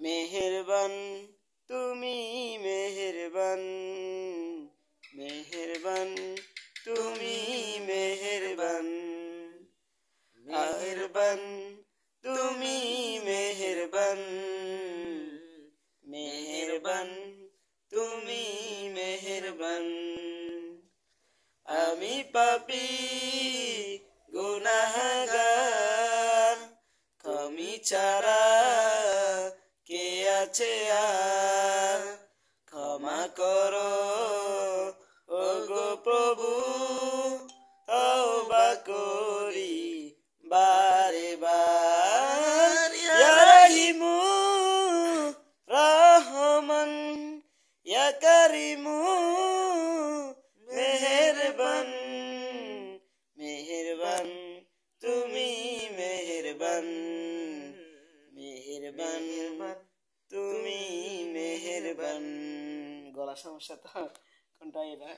মেহেরবান তুমি মেহেরবান, মেহেরবান তুমি মেহেরবান, মেহেরবান তুমি মেহেরবান, মেহেরবান তুমি মেহেরবান। আমি পাপী গুনাহগার, তুমি ছাড়া কে আছে আর, ক্ষমা করো ওগো প্রভু, তওবা করি বারে বার। ইয়া রাহিমু রহমান, ইয়া কারিমু মেহেরবান, মেহেরবান তুমি মেহেরবান, মেহেরবান তুমি মেহেরবান। গলা সমস্যা তো কোনটা এটা।